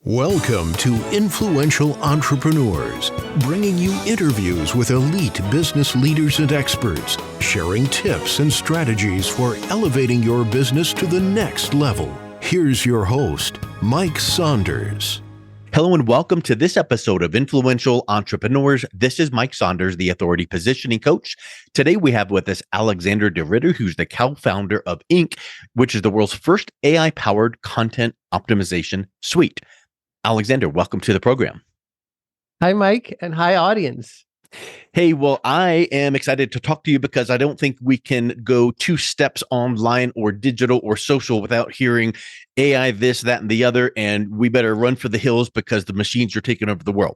Welcome to Influential Entrepreneurs, bringing you interviews with elite business leaders and experts, sharing tips and strategies for elevating your business to the next level. Here's your host, Mike Saunders. Hello and welcome to this episode of Influential Entrepreneurs. This is Mike Saunders, the Authority Positioning Coach. Today we have with us Alexander DeRitter, who's the co-founder of Inc., which is the world's first AI-powered content optimization suite. Alexander, welcome to the program. Hi, Mike, and hi, audience. Hey, well, I am excited to talk to you because I don't think we can go two steps online or digital or social without hearing AI, this, that, and the other, and we better run for the hills because the machines are taking over the world.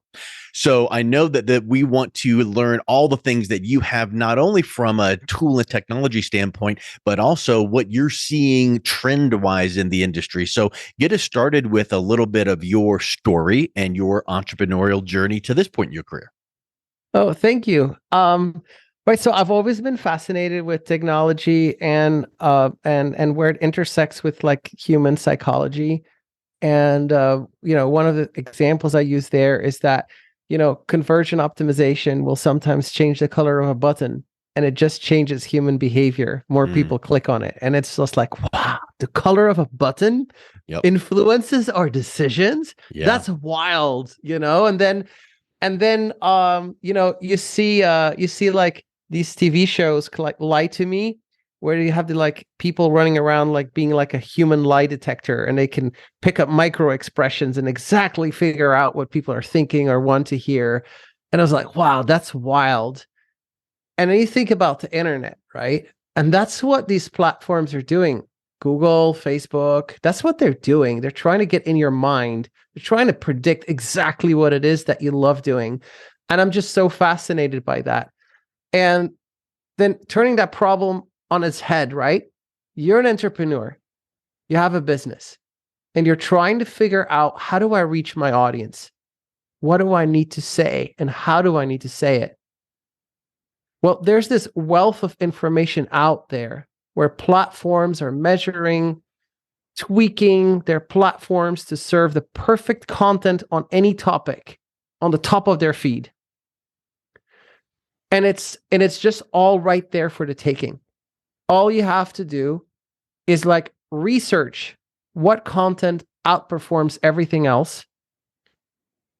So I know that we want to learn all the things that you have, not only from a tool and technology standpoint, but also what you're seeing trend-wise in the industry. So get us started with a little bit of your story and your entrepreneurial journey to this point in your career. Oh, thank you. Right. So I've always been fascinated with technology and where it intersects with like human psychology. And one of the examples I use there is that, conversion optimization will sometimes change the color of a button, and it just changes human behavior. More people click on it. And it's just like, wow, the color of a button influences our decisions. Yeah. That's wild, And then, you see like these TV shows like Lie to Me, where you have the like people running around like being like a human lie detector, and they can pick up micro expressions and exactly figure out what people are thinking or want to hear. And I was like, wow, that's wild. And then you think about the internet, right? And that's what these platforms are doing. Google, Facebook, that's what they're doing. They're trying to get in your mind. They're trying to predict exactly what it is that you love doing. And I'm just so fascinated by that. And then turning that problem on its head, right? You're an entrepreneur. You have a business. And you're trying to figure out, how do I reach my audience? What do I need to say? And how do I need to say it? Well, there's this wealth of information out there where platforms are measuring, tweaking their platforms to serve the perfect content on any topic on the top of their feed. And it's just all right there for the taking. All you have to do is like research what content outperforms everything else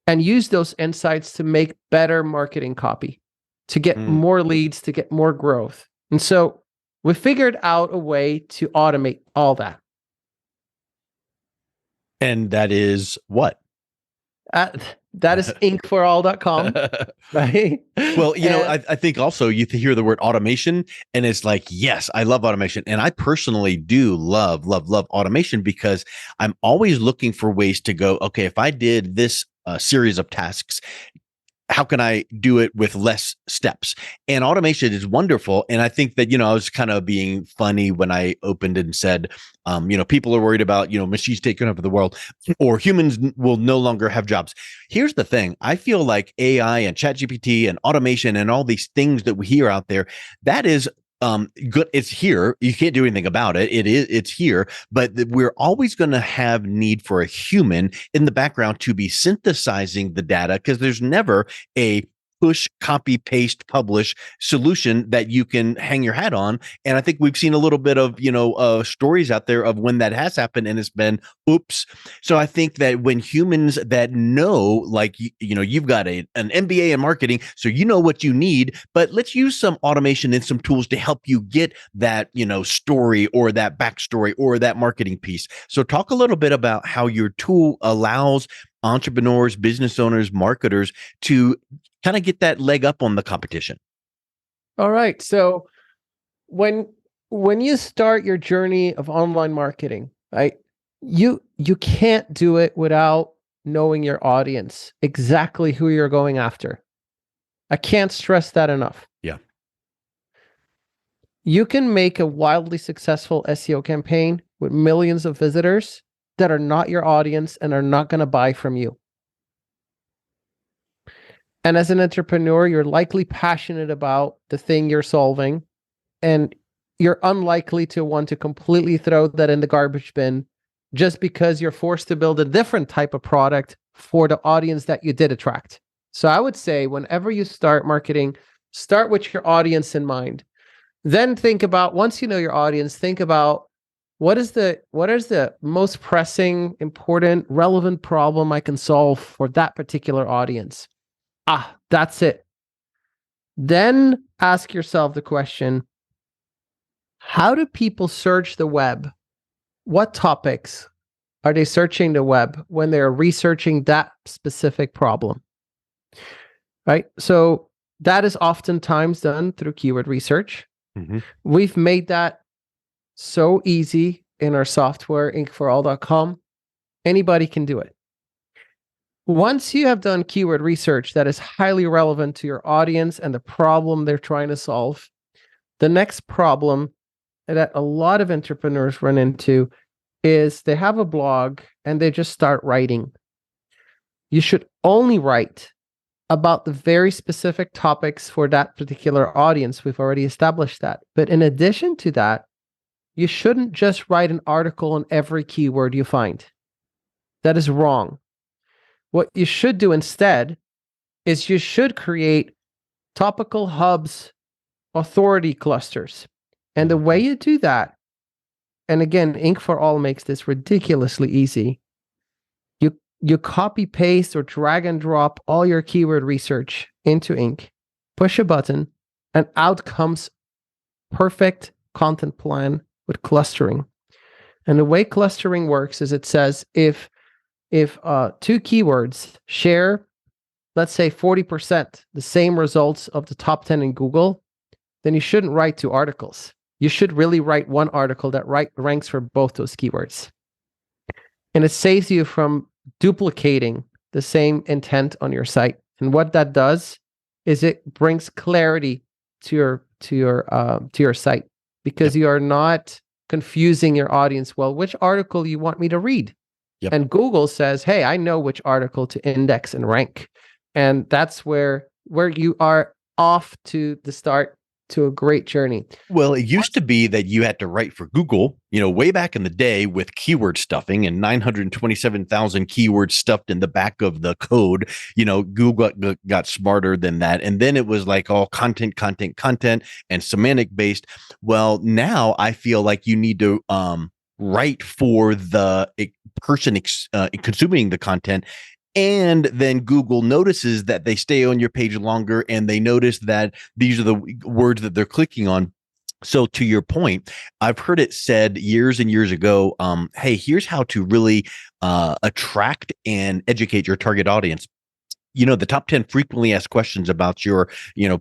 and use those insights to make better marketing copy, to get more leads, to get more growth. And so we figured out a way to automate all that. And that is what? That is inkforall.com, right? Well, I think also you hear the word automation and it's like, yes, I love automation. And I personally do love automation because I'm always looking for ways to go, okay, if I did this series of tasks, how can I do it with less steps? And automation is wonderful. And I think that, I was kind of being funny when I opened and said, people are worried about, machines taking over the world or humans will no longer have jobs. Here's the thing. I feel like AI and ChatGPT and automation and all these things that we hear out there, that is good. It's here. You can't do anything about it. It's here, but we're always going to have need for a human in the background to be synthesizing the data, because there's never a push, copy, paste, publish solution that you can hang your hat on. And I think we've seen a little bit of, stories out there of when that has happened and it's been, oops. So I think that when humans that know, like, you've got an MBA in marketing, so you know what you need, but let's use some automation and some tools to help you get that, story or that backstory or that marketing piece. So talk a little bit about how your tool allows entrepreneurs, business owners, marketers to kind of get that leg up on the competition. All right. So when you start your journey of online marketing, right, you can't do it without knowing your audience, exactly who you're going after. I can't stress that enough. Yeah. You can make a wildly successful SEO campaign with millions of visitors that are not your audience and are not going to buy from you. And as an entrepreneur, you're likely passionate about the thing you're solving, and you're unlikely to want to completely throw that in the garbage bin just because you're forced to build a different type of product for the audience that you did attract. So I would say whenever you start marketing, start with your audience in mind. Then think about, once you know your audience, think about what is the most pressing, important, relevant problem I can solve for that particular audience. That's it. Then ask yourself the question, how do people search the web? What topics are they searching the web when they're researching that specific problem? Right? So that is oftentimes done through keyword research. Mm-hmm. We've made that so easy in our software, inkforall.com. Anybody can do it. Once you have done keyword research that is highly relevant to your audience and the problem they're trying to solve, the next problem that a lot of entrepreneurs run into is they have a blog and they just start writing. You should only write about the very specific topics for that particular audience. We've already established that. But in addition to that, you shouldn't just write an article on every keyword you find. That is wrong. What you should do instead is you should create topical hubs, authority clusters. And the way you do that, and again, Ink for All makes this ridiculously easy. You copy paste or drag and drop all your keyword research into Ink, push a button, and out comes perfect content plan with clustering. And the way clustering works is it says if two keywords share, let's say 40% the same results of the top 10 in Google, then you shouldn't write two articles. You should really write one article that ranks for both those keywords. And it saves you from duplicating the same intent on your site. And what that does is it brings clarity to your site, because you are not confusing your audience. Well, which article you want me to read? Yep. And Google says, hey, I know which article to index and rank. And that's where you are off to the start to a great journey. Well, it used to be that you had to write for Google, way back in the day with keyword stuffing and 927,000 keywords stuffed in the back of the code. Google got smarter than that. And then it was like all content and semantic based. Well, now I feel like you need to write for the person consuming the content. And then Google notices that they stay on your page longer, and they notice that these are the words that they're clicking on. So to your point, I've heard it said years and years ago, hey, here's how to really attract and educate your target audience. The top 10 frequently asked questions about your,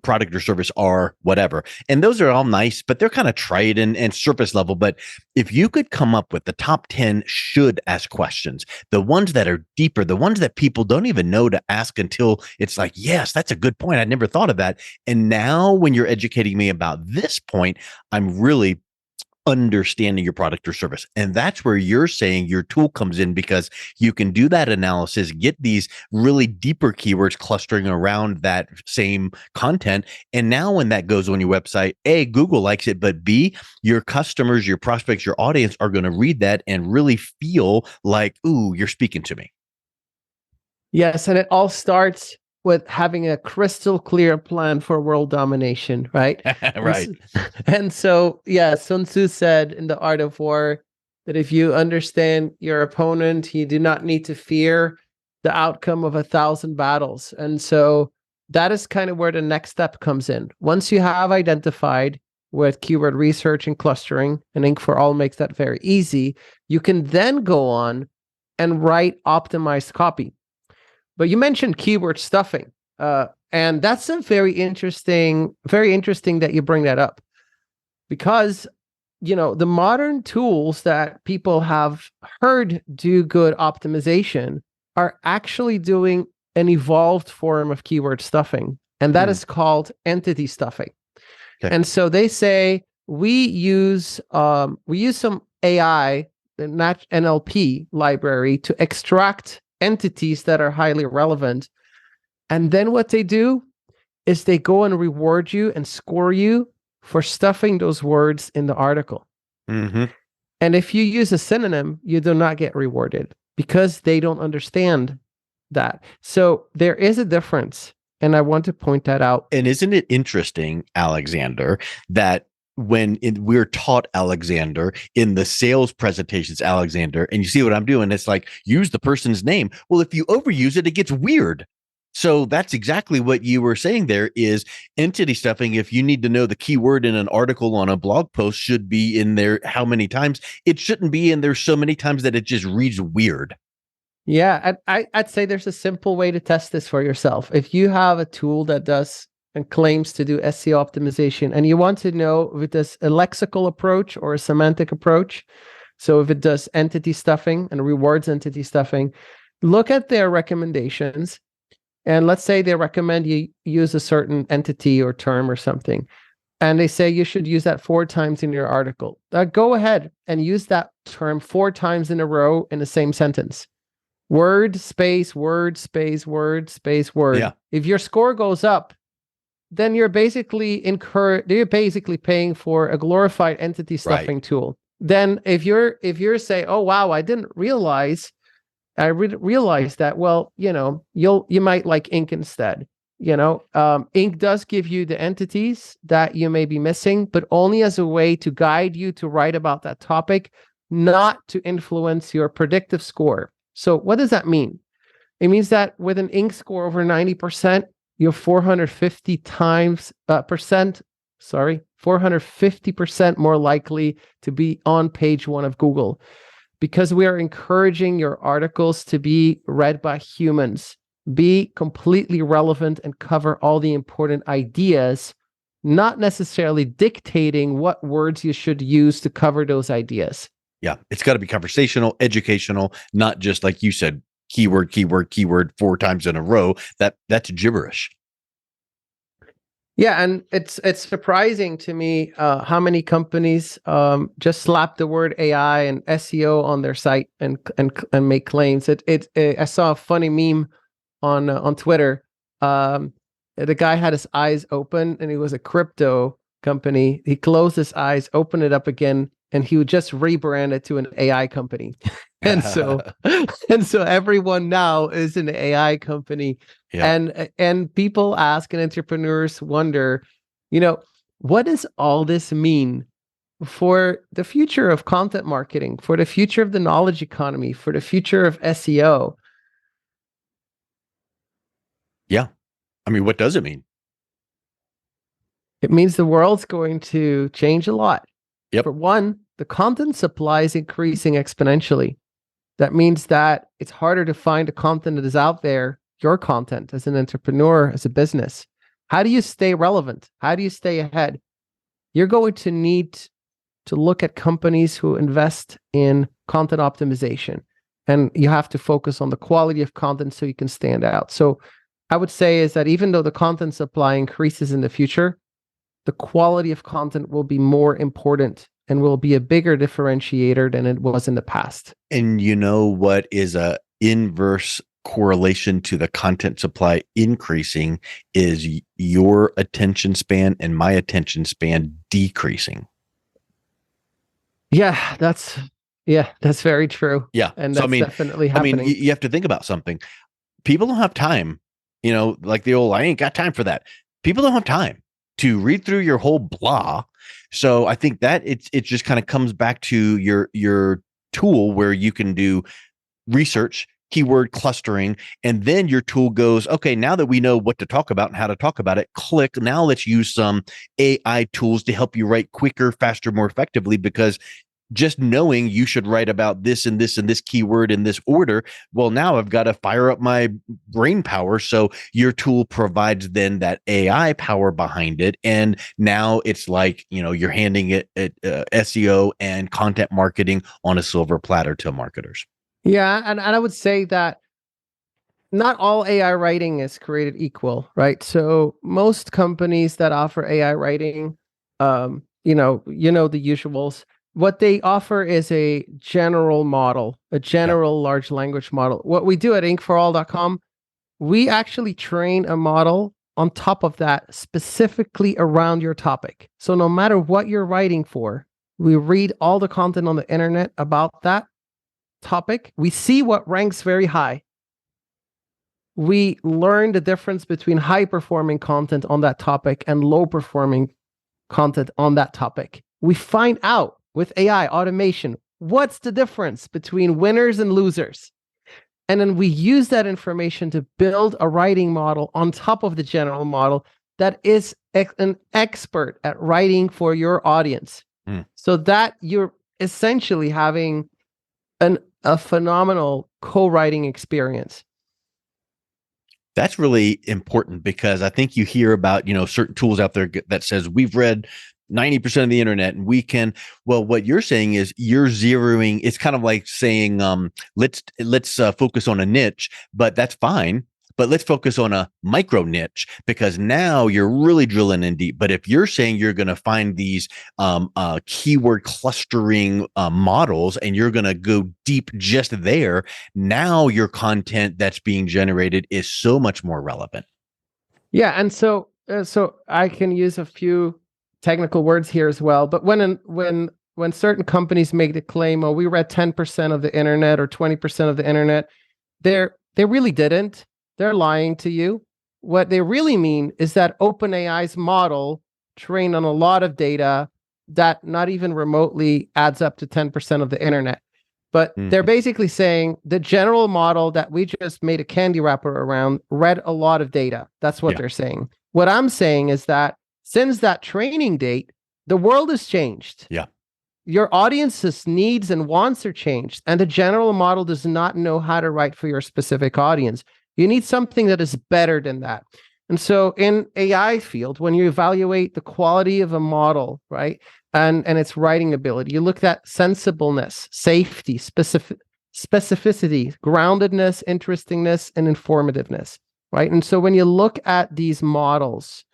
product or service are whatever. And those are all nice, but they're kind of trite and surface level. But if you could come up with the top 10 should ask questions, the ones that are deeper, the ones that people don't even know to ask until it's like, yes, that's a good point. I never thought of that. And now when you're educating me about this point, I'm really understanding your product or service. And that's where you're saying your tool comes in, because you can do that analysis, get these really deeper keywords clustering around that same content. And now when that goes on your website, A, Google likes it, but B, your customers, your prospects, your audience are going to read that and really feel like, ooh, you're speaking to me. Yes. And it all starts with having a crystal clear plan for world domination, right? Right. And so, Sun Tzu said in The Art of War that if you understand your opponent, you do not need to fear the outcome of 1,000 battles. And so that is kind of where the next step comes in. Once you have identified with keyword research and clustering, and Ink for All makes that very easy, you can then go on and write optimized copy. But you mentioned keyword stuffing, and that's a very interesting that you bring that up, because the modern tools that people have heard do good optimization are actually doing an evolved form of keyword stuffing, and that is called entity stuffing. Okay. And so they say we use some AI, the NLP library, to extract entities that are highly relevant. And then what they do is they go and reward you and score you for stuffing those words in the article. Mm-hmm. And if you use a synonym, you do not get rewarded because they don't understand that. So there is a difference. And I want to point that out. And isn't it interesting, Alexander, that we're taught, Alexander, in the sales presentations, Alexander, and you see what I'm doing, it's like, use the person's name. Well, if you overuse it, it gets weird. So that's exactly what you were saying there is entity stuffing. If you need to know the keyword in an article on a blog post should be in there how many times, it shouldn't be in there so many times that it just reads weird. Yeah, I'd say there's a simple way to test this for yourself. If you have a tool that does and claims to do SEO optimization, and you want to know if it does a lexical approach or a semantic approach, so if it does entity stuffing and rewards entity stuffing, look at their recommendations. And let's say they recommend you use a certain entity or term or something, and they say you should use that 4 times in your article. Go ahead and use that term 4 times in a row in the same sentence. Word, space, word, space, word, space, word. Yeah. If your score goes up, then you're basically paying for a glorified entity stuffing tool. Then if you're saying, oh wow, I didn't realize that, well, you might like Ink instead. Ink does give you the entities that you may be missing, but only as a way to guide you to write about that topic, not to influence your predictive score. So what does that mean? It means that with an Ink score over 90%, you're 450% more likely to be on page 1 of Google, because we are encouraging your articles to be read by humans, be completely relevant, and cover all the important ideas, not necessarily dictating what words you should use to cover those ideas. Yeah, it's got to be conversational, educational, not just like you said, keyword, keyword, keyword 4 times in a row. That's gibberish. Yeah, and it's surprising to me how many companies just slap the word AI and SEO on their site and make claims. I saw a funny meme on Twitter. The guy had his eyes open, and he was a crypto company. He closed his eyes, opened it up again, and he would just rebrand it to an AI company. And so everyone now is an AI company. Yeah. And people ask, and entrepreneurs wonder, what does all this mean for the future of content marketing, for the future of the knowledge economy, for the future of SEO? Yeah. I mean, what does it mean? It means the world's going to change a lot. Yep. For one, the content supply is increasing exponentially. That means that it's harder to find the content that is out there, your content as an entrepreneur, as a business. How do you stay relevant? How do you stay ahead? You're going to need to look at companies who invest in content optimization, and you have to focus on the quality of content so you can stand out. So I would say is that even though the content supply increases in the future, the quality of content will be more important and will be a bigger differentiator than it was in the past. And you know what is a inverse correlation to the content supply increasing is your attention span and my attention span decreasing. Yeah, that's very true. Yeah. And that's definitely happening. I mean, you have to think about something. People don't have time, like the old, I ain't got time for that. People don't have time to read through your whole blah. So I think that it just kind of comes back to your tool where you can do research, keyword clustering, and then your tool goes, okay, now that we know what to talk about and how to talk about it, click. Now let's use some AI tools to help you write quicker, faster, more effectively, because just knowing you should write about this and this and this keyword in this order, well, now I've got to fire up my brain power. So your tool provides then that AI power behind it. And now it's like, you're handing it SEO and content marketing on a silver platter to marketers. Yeah. And I would say that not all AI writing is created equal, right? So most companies that offer AI writing, the usuals. What they offer is a general model, a general large language model. What we do at inkforall.com, we actually train a model on top of that specifically around your topic. So no matter what you're writing for, We read all the content on the internet about that topic. We see what ranks very high. We learn the difference between high performing content on that topic and low performing content on that topic. We find out with AI automation, what's the difference between winners and losers? And then we use that information to build a writing model on top of the general model that is an expert at writing for your audience. So that you're essentially having a phenomenal co-writing experience. That's really important, because I think you hear about, certain tools out there that says we've read 90% of the internet and we can, well, what you're saying is you're zeroing. It's kind of like saying, let's focus on a niche, but that's fine. But let's focus on a micro niche, because now you're really drilling in deep. But if you're saying you're going to find these keyword clustering models and you're going to go deep just there, now your content that's being generated is so much more relevant. Yeah, and so I can use a few technical words here as well. But when certain companies make the claim, "Oh, we read 10% of the internet or 20% of the internet," they really didn't. They're lying to you. What they really mean is that OpenAI's model trained on a lot of data that not even remotely adds up to 10% of the internet. But they're basically saying the general model that we just made a candy wrapper around read a lot of data. That's what they're saying. What I'm saying is that since that training date, the world has changed. Yeah. Your audience's needs and wants are changed, and the general model does not know how to write for your specific audience. You need something that is better than that. And so in AI field, when you evaluate the quality of a model, right, and its writing ability, you look at sensibleness, safety, specificity, groundedness, interestingness, and informativeness, right? And so when you look at these models,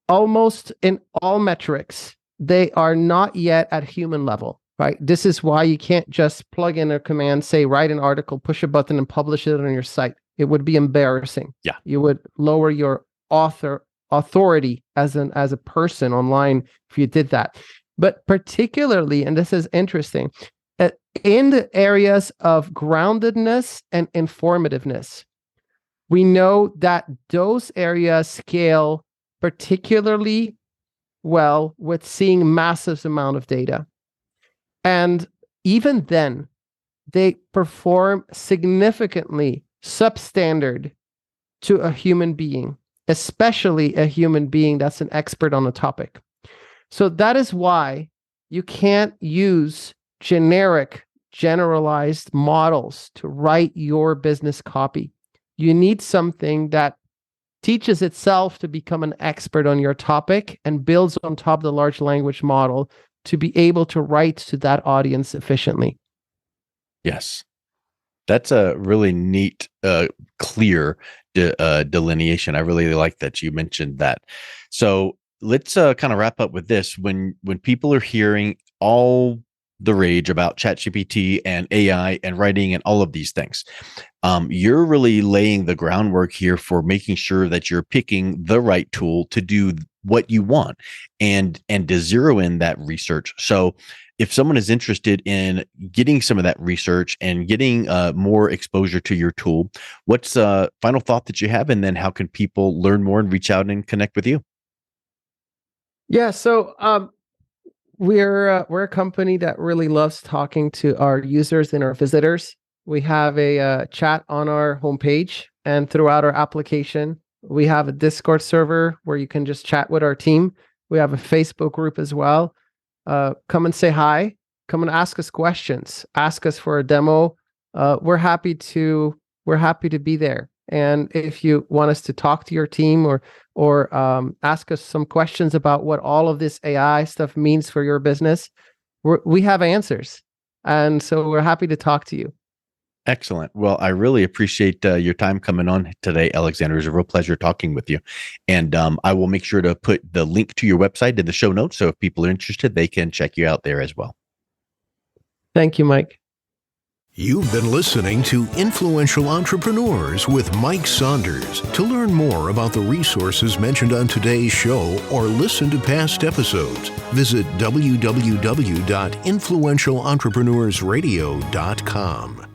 almost in all metrics, they are not yet at human level, right? This is why you can't just plug in a command, say, write an article, push a button, and publish it on your site. It would be embarrassing. Yeah. You would lower your authority as a person online if you did that. But particularly, and this is interesting, in the areas of groundedness and informativeness, we know that those areas scale particularly well with seeing massive amount of data. And even then, they perform significantly substandard to a human being, especially a human being that's an expert on the topic. So that is why you can't use generalized models to write your business copy. You need something that teaches itself to become an expert on your topic and builds on top of the large language model to be able to write to that audience efficiently. Yes. That's a really neat, clear delineation. I really like that you mentioned that. So let's kind of wrap up with this. When people are hearing all the rage about ChatGPT and AI and writing and all of these things, you're really laying the groundwork here for making sure that you're picking the right tool to do what you want and to zero in that research. So if someone is interested in getting some of that research and getting more exposure to your tool, what's a final thought that you have? And then how can people learn more and reach out and connect with you? Yeah, so we're a company that really loves talking to our users and our visitors. We have a chat on our homepage and throughout our application. We have a Discord server where you can just chat with our team. We have a Facebook group as well. Come and say hi. Come and ask us questions. Ask us for a demo. We're happy to be there. And if you want us to talk to your team or ask us some questions about what all of this AI stuff means for your business, we have answers. And so we're happy to talk to you. Excellent. Well, I really appreciate your time coming on today, Alexander. It was a real pleasure talking with you. And I will make sure to put the link to your website in the show notes. So if people are interested, they can check you out there as well. Thank you, Mike. You've been listening to Influential Entrepreneurs with Mike Saunders. To learn more about the resources mentioned on today's show or listen to past episodes, visit www.influentialentrepreneursradio.com.